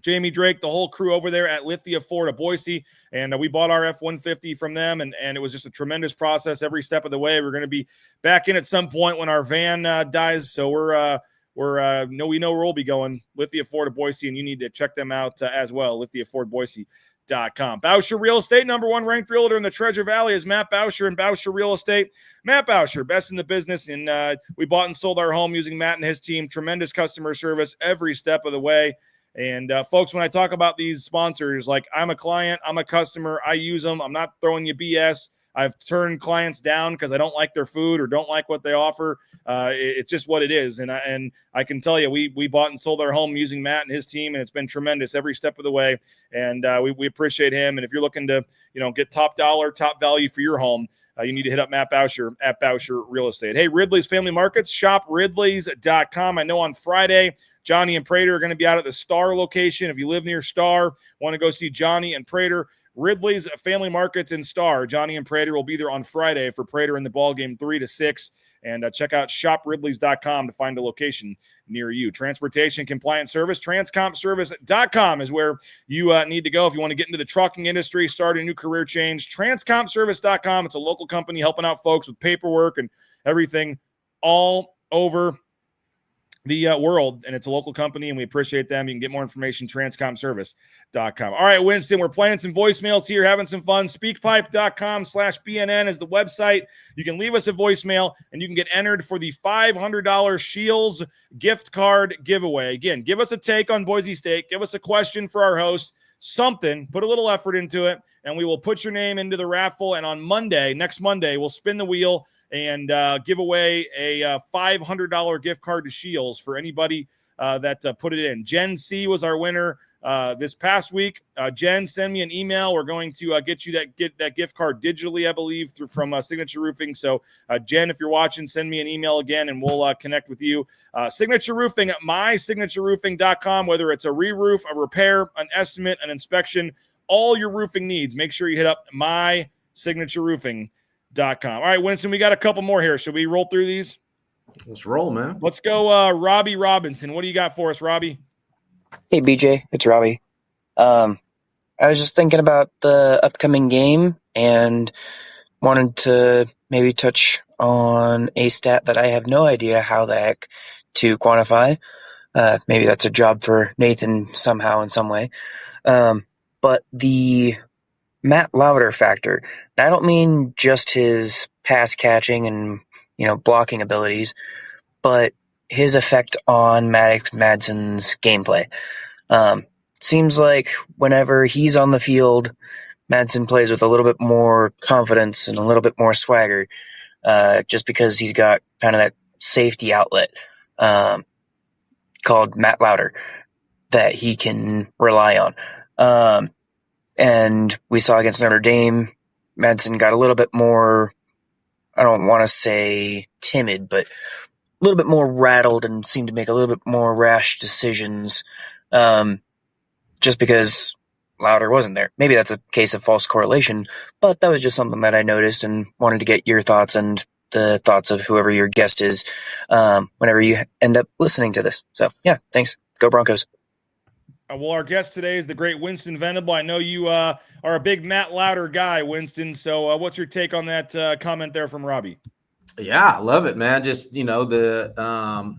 Jamie Drake, the whole crew over there at Lithia Ford of Boise, and we bought our F-150 from them, and it was just a tremendous process every step of the way. We're going to be back in at some point when our van dies, so we know where we'll be going. Lithia Ford of Boise, and you need to check them out as well. LithiaFordBoise.com. Bousher Real Estate, number 1 ranked realtor in the Treasure Valley is Matt Bousher and Bousher Real Estate. Matt Bousher, best in the business, and we bought and sold our home using Matt and his team. Tremendous customer service every step of the way. And folks, when I talk about these sponsors, like I'm a client, I'm a customer, I use them. I'm not throwing you BS. I've turned clients down because I don't like their food or don't like what they offer. It's just what it is. And I can tell you, we bought and sold our home using Matt and his team, and it's been tremendous every step of the way. And we appreciate him. And if you're looking to, get top dollar, top value for your home, you need to hit up Matt Bousher at Bousher Real Estate. Hey, Ridley's Family Markets, shop ridleys.com. I know on Friday, Johnny and Prater are going to be out at the Star location. If you live near Star, want to go see Johnny and Prater, Ridley's Family Markets in Star. Johnny and Prater will be there on Friday for Prater in the ball game 3 to 6. And check out shopridleys.com to find a location near you. Transportation compliance service, transcompservice.com is where you need to go if you want to get into the trucking industry, start a new career change. Transcompservice.com. It's a local company helping out folks with paperwork and everything all over the world, and it's a local company, and we appreciate them. You can get more information, transcompservice.com. All right, Winston, we're playing some voicemails here, having some fun. Speakpipe.com/BNN is the website. You can leave us a voicemail, and you can get entered for the $500 Shields gift card giveaway. Again, give us a take on Boise State. Give us a question for our host. Something, put a little effort into it, and we will put your name into the raffle. And on Monday, next Monday, we'll spin the wheel and give away a $500 gift card to Shields for anybody that put it in. Jen C was our winner this past week. Jen, send me an email. We're going to get you that gift card digitally, I believe, from Signature Roofing. So, Jen, if you're watching, send me an email again, and we'll connect with you. Signature Roofing at mysignatureroofing.com, whether it's a re-roof, a repair, an estimate, an inspection, all your roofing needs, make sure you hit up mysignatureroofing.com. All right, Winston, we got a couple more here. Should we roll through these? Let's roll, man. Let's go Robbie Robinson. What do you got for us, Robbie? Hey, BJ, it's Robbie. I was just thinking about the upcoming game and wanted to maybe touch on a stat that I have no idea how the heck to quantify. Maybe that's a job for Nathan somehow in some way. But the Matt Lauder factor. And I don't mean just his pass catching and, blocking abilities, but his effect on Maddox Madsen's gameplay. Seems like whenever he's on the field, Madsen plays with a little bit more confidence and a little bit more swagger, just because he's got kind of that safety outlet called Matt Lauder that he can rely on. And we saw against Notre Dame, Madsen got a little bit more, I don't want to say timid, but a little bit more rattled and seemed to make a little bit more rash decisions, just because Louder wasn't there. Maybe that's a case of false correlation, but that was just something that I noticed and wanted to get your thoughts and the thoughts of whoever your guest is whenever you end up listening to this. So, yeah, thanks. Go Broncos. Well, our guest today is the great Winston Venable. I know you are a big Matt Louder guy, Winston. So what's your take on that comment there from Robbie? Yeah, I love it, man. Just, the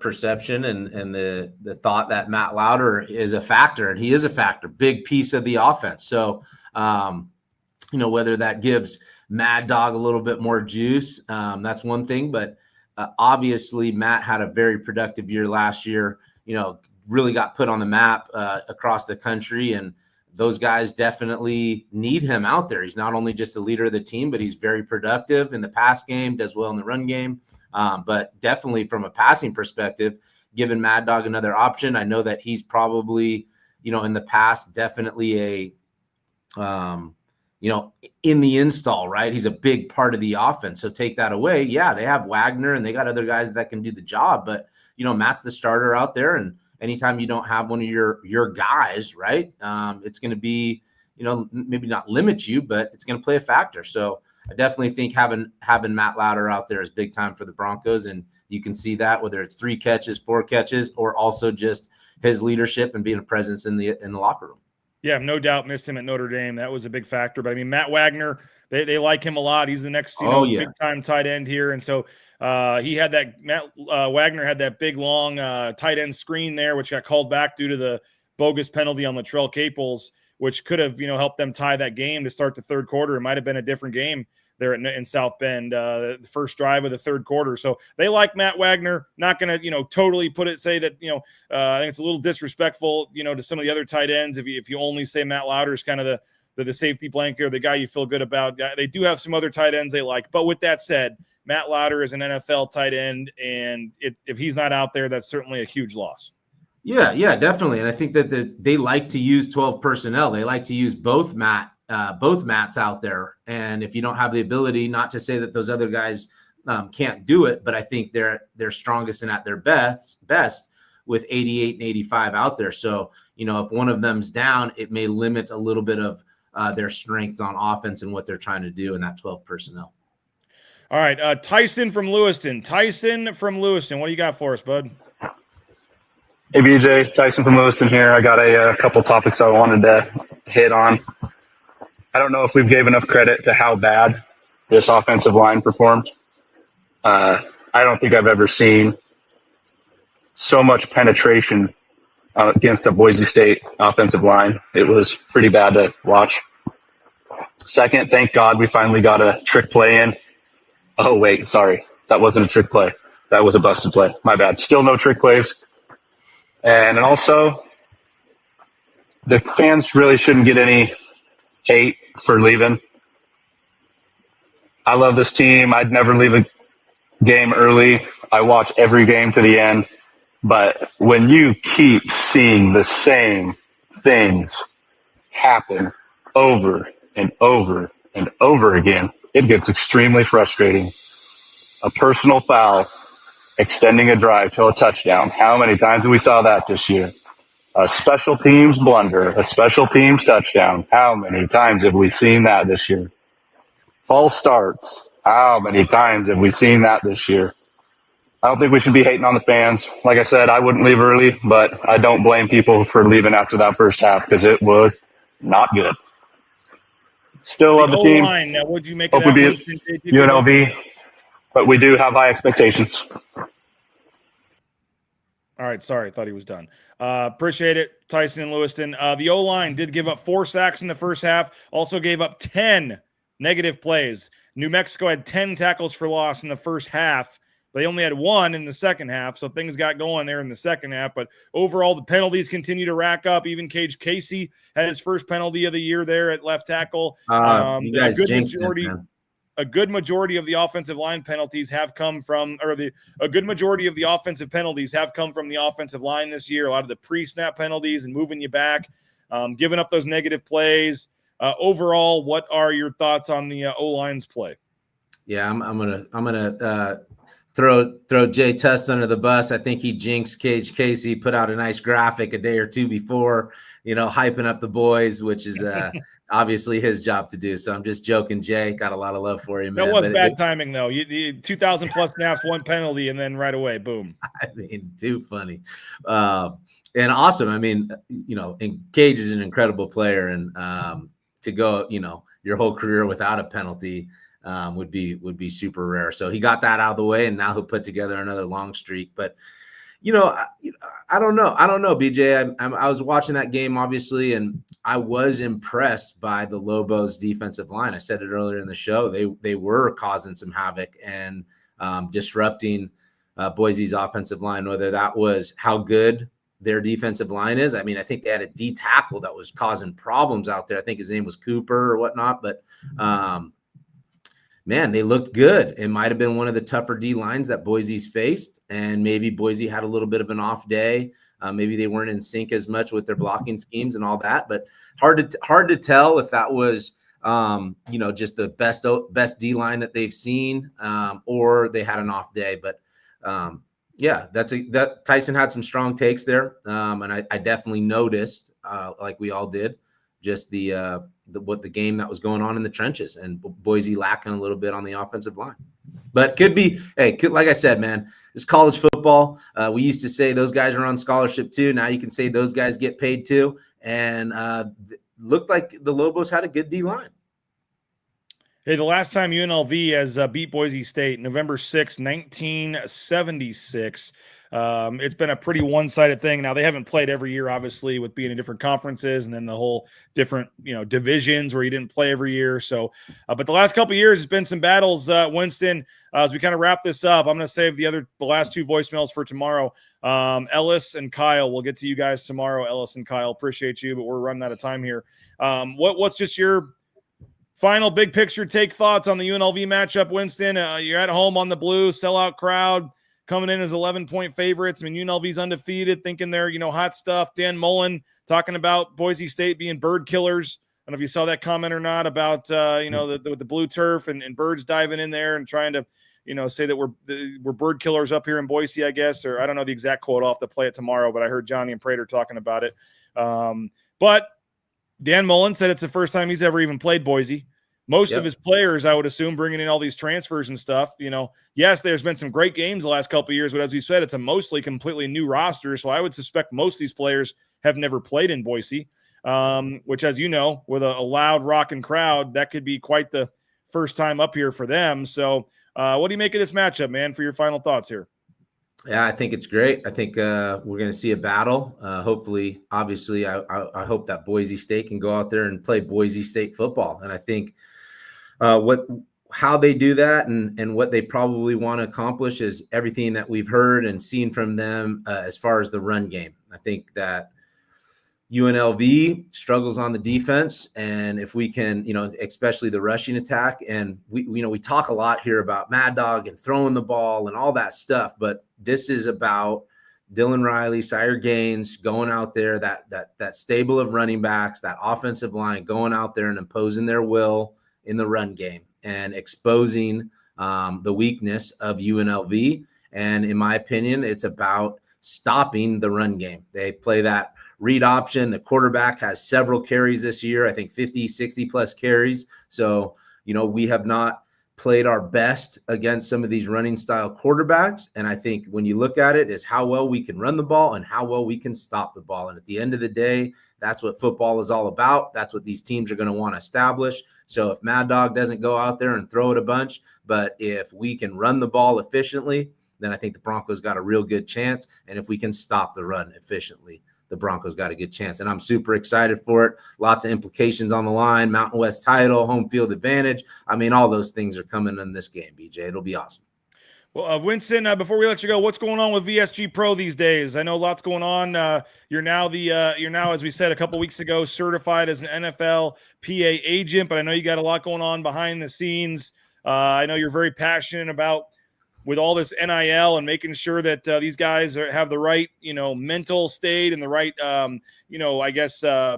perception and the thought that Matt Louder is a factor, and he is a factor, big piece of the offense. So, whether that gives Mad Dog a little bit more juice, that's one thing. But obviously, Matt had a very productive year last year, really got put on the map across the country, and those guys definitely need him out there. He's not only just a leader of the team, but he's very productive in the pass game, does well in the run game. But definitely from a passing perspective, giving Mad Dog another option. I know that he's probably, in the past, definitely in the install, right? He's a big part of the offense. So take that away. Yeah, they have Wagner and they got other guys that can do the job, but Matt's the starter out there, and anytime you don't have one of your guys, right, it's going to be, maybe not limit you, but it's going to play a factor. So I definitely think having Matt Louder out there is big time for the Broncos, and you can see that whether it's 3 catches, 4 catches, or also just his leadership and being a presence in the locker room. Yeah, no doubt missed him at Notre Dame. That was a big factor. But I mean, Matt Wagner, they like him a lot. He's the next, big time tight end here. And so he had that, Wagner had that big, long tight end screen there, which got called back due to the bogus penalty on Latrell Caples, which could have, helped them tie that game to start the third quarter. It might have been a different game there in South Bend, the first drive of the third quarter. So they like Matt Wagner. Not going to, totally say that, I think it's a little disrespectful, to some of the other tight ends. If you only say Matt Louder is kind of the safety blanket or the guy you feel good about. They do have some other tight ends they like. But with that said, Matt Louder is an NFL tight end, and if he's not out there, that's certainly a huge loss. Yeah, definitely. And I think that they like to use 12 personnel. They like to use both Matts out there. And if you don't have the ability, not to say that those other guys can't do it, but I think they're strongest and at their best with 88 and 85 out there. So, if one of them's down, it may limit a little bit of their strengths on offense and what they're trying to do in that 12 personnel. All right. Tyson from Lewiston. What do you got for us, bud? Hey, BJ, Tyson from Lewiston here. I got a couple topics I wanted to hit on. I don't know if we've gave enough credit to how bad this offensive line performed. I don't think I've ever seen so much penetration against a Boise State offensive line. It was pretty bad to watch. Second, thank God we finally got a trick play in. Oh, wait, sorry. That wasn't a trick play. That was a busted play. My bad. Still no trick plays. And also, the fans really shouldn't get any hate for leaving. I love this team. I'd never leave a game early. I watch every game to the end. But when you keep seeing the same things happen over and over and over again, it gets extremely frustrating. A personal foul extending a drive to a touchdown. How many times have we saw that this year? A special teams blunder, a special teams touchdown. How many times have we seen that this year? False starts. How many times have we seen that this year? I don't think we should be hating on the fans. Like I said, I wouldn't leave early, but I don't blame people for leaving after that first half because it was not good. Still love the team. Now, what'd you make Hope of we that? beat UNLV, but we do have high expectations. All right, sorry, I thought he was done. Appreciate it, Tyson and Lewiston. The O-line did give up 4 sacks in the first half, also gave up 10 negative plays. New Mexico had 10 tackles for loss in the first half. They only had 1 in the second half, so things got going there in the second half. But overall, the penalties continue to rack up. Even Cage Casey had his first penalty of the year there at left tackle. You guys jinxed it, man. A good majority of the offensive line penalties have come from, a good majority of the offensive penalties have come from the offensive line this year. A lot of the pre-snap penalties and moving you back, giving up those negative plays. Overall, what are your thoughts on the O-line's play? Yeah, I'm gonna throw Jay Test under the bus. I think he jinxed Cage Casey, put out a nice graphic a day or two before, hyping up the boys, which is obviously his job to do. So I'm just joking, Jay. Got a lot of love for you, man. That was bad timing, though. You 2,000 plus snaps, one penalty, and then right away, boom. I mean, too funny. And awesome. I mean, and Cage is an incredible player, and to go, your whole career without a penalty would be super rare. So he got that out of the way, and now he'll put together another long streak. But I don't know, BJ. I was watching that game, obviously, and I was impressed by the Lobos' defensive line. I said it earlier in the show. They were causing some havoc and disrupting Boise's offensive line, whether that was how good their defensive line is. I mean, I think they had a D tackle that was causing problems out there. I think his name was Cooper or whatnot, but man, they looked good. It might have been one of the tougher D lines that Boise's faced, and maybe Boise had a little bit of an off day. Maybe they weren't in sync as much with their blocking schemes and all that, but hard to tell if that was just the best D line that they've seen, or they had an off day. But yeah, that Tyson had some strong takes there, and I definitely noticed, like we all did, just the game that was going on in the trenches, and Boise lacking a little bit on the offensive line. But could be, like I said, man, it's college football. We used to say those guys are on scholarship too. Now you can say those guys get paid too. And looked like the Lobos had a good D line. Hey, the last time UNLV has beat Boise State, November 6, 1976. It's been a pretty one-sided thing. Now, they haven't played every year, obviously, with being in different conferences and then the whole different, divisions where you didn't play every year. So, but the last couple of years, it's been some battles, Winston. As we kind of wrap this up, I'm going to save the last two voicemails for tomorrow. Ellis and Kyle, we'll get to you guys tomorrow. Ellis and Kyle, appreciate you, but we're running out of time here. What's just your final big picture take thoughts on the UNLV matchup, Winston? You're at home on the blue, sellout crowd, coming in as 11-point favorites. I mean, UNLV's undefeated, thinking they're, hot stuff. Dan Mullen talking about Boise State being bird killers. I don't know if you saw that comment or not about, with the blue turf and birds diving in there and trying to, say that we're bird killers up here in Boise, I guess, or I don't know the exact quote. I'll have to play it tomorrow, but I heard Johnny and Prater talking about it. But Dan Mullen said it's the first time he's ever even played Boise. Most of his players, I would assume, bringing in all these transfers and stuff, yes, there's been some great games the last couple of years, but as we said, it's a mostly completely new roster. So I would suspect most of these players have never played in Boise, which, as you know, with a loud rocking crowd, that could be quite the first time up here for them. So what do you make of this matchup, man, for your final thoughts here? Yeah, I think it's great. I think we're going to see a battle. Hopefully, obviously, I hope that Boise State can go out there and play Boise State football. And I think how they do that and what they probably want to accomplish is everything that we've heard and seen from them as far as the run game. I think that UNLV struggles on the defense, and if we can, especially the rushing attack, and we talk a lot here about Mad Dog and throwing the ball and all that stuff, but this is about Dylan Riley, Sire Gaines going out there, that stable of running backs, that offensive line going out there and imposing their will in the run game and exposing the weakness of UNLV. And in my opinion, it's about stopping the run game. They play that read option. The quarterback has several carries this year, I think 50, 60 plus carries. So, we have not played our best against some of these running style quarterbacks. And I think when you look at it is how well we can run the ball and how well we can stop the ball. And at the end of the day, that's what football is all about. That's what these teams are going to want to establish. So if Mad Dog doesn't go out there and throw it a bunch, but if we can run the ball efficiently, then I think the Broncos got a real good chance. And if we can stop the run efficiently, the Broncos got a good chance. And I'm super excited for it. Lots of implications on the line, Mountain West title, home field advantage. I mean, all those things are coming in this game, BJ. It'll be awesome. Well, Winston, before we let you go, what's going on with VSG Pro these days? I know lots going on. You're now, as we said a couple weeks ago, certified as an NFL PA agent, but I know you got a lot going on behind the scenes. I know you're very passionate about with all this NIL and making sure that these guys have the right, mental state and the right,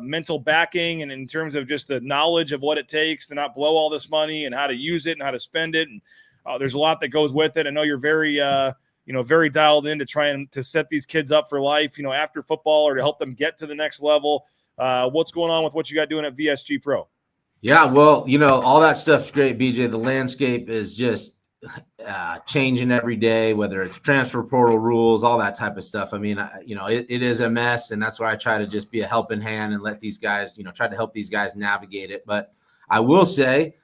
mental backing, and in terms of just the knowledge of what it takes to not blow all this money and how to use it and how to spend it. And there's a lot that goes with it. I know you're very, very dialed in to try and to set these kids up for life, after football or to help them get to the next level. What's going on with what you got doing at VSG Pro? Yeah, well, all that stuff's great, BJ. The landscape is just changing every day, whether it's transfer portal rules, all that type of stuff. I mean, it is a mess, and that's why I try to just be a helping hand and let these guys, try to help these guys navigate it. But I will say,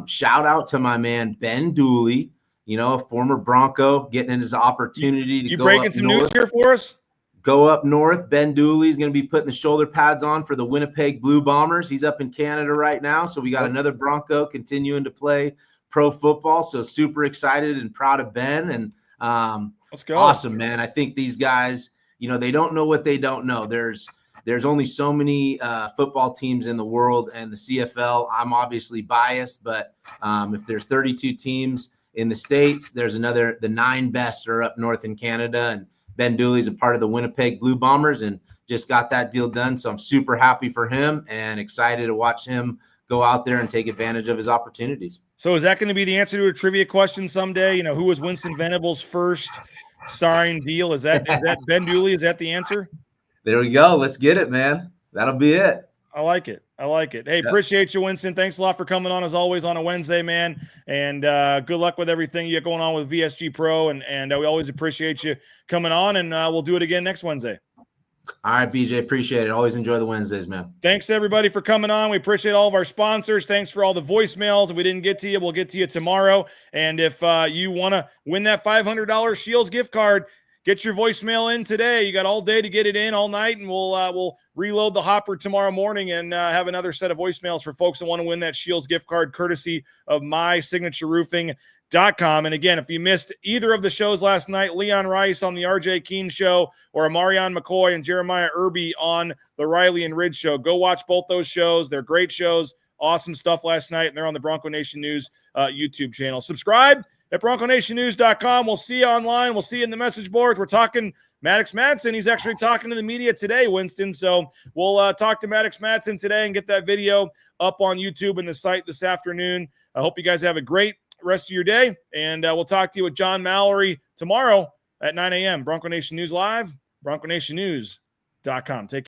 shout out to my man, Ben Dooley, a former Bronco, getting his opportunity to you go breaking up some north. news here for us? Go up north. Ben Dooley's going to be putting the shoulder pads on for the Winnipeg Blue Bombers. He's up in Canada right now. So we got another Bronco continuing to play pro football. So super excited and proud of Ben. And let's go. Awesome, man. I think these guys, they don't know what they don't know. There's only so many football teams in the world, and the CFL, I'm obviously biased, but if there's 32 teams in the States, there's the 9 best are up north in Canada, and Ben Dooley's a part of the Winnipeg Blue Bombers and just got that deal done. So I'm super happy for him and excited to watch him go out there and take advantage of his opportunities. So is that going to be the answer to a trivia question someday? Who was Winston Venable's first signed deal? Is that Ben Dooley? Is that the answer? There we go. Let's get it, man. That'll be it. I like it. Hey, appreciate you, Winston. Thanks a lot for coming on as always on a Wednesday, man. And good luck with everything you got going on with VSG Pro. And we always appreciate you coming on, and we'll do it again next Wednesday. All right, BJ. Appreciate it. Always enjoy the Wednesdays, man. Thanks, everybody, for coming on. We appreciate all of our sponsors. Thanks for all the voicemails. If we didn't get to you, we'll get to you tomorrow. And if you want to win that $500 Shields gift card, get your voicemail in today. You got all day to get it in, all night, and we'll reload the hopper tomorrow morning and have another set of voicemails for folks that want to win that Shields gift card courtesy of mysignatureroofing.com. And again, if you missed either of the shows last night, Leon Rice on the RJ Keene Show or Marion McCoy and Jeremiah Irby on the Riley and Ridge Show, go watch both those shows. They're great shows. Awesome stuff last night, and they're on the Bronco Nation News YouTube channel. Subscribe at BroncoNationNews.com. We'll see you online. We'll see you in the message boards. We're talking Maddox Madsen. He's actually talking to the media today, Winston. So we'll talk to Maddox Madsen today and get that video up on YouTube and the site this afternoon. I hope you guys have a great rest of your day, and we'll talk to you with John Mallory tomorrow at 9 a.m. Bronco Nation News Live, BroncoNationNews.com. Take care.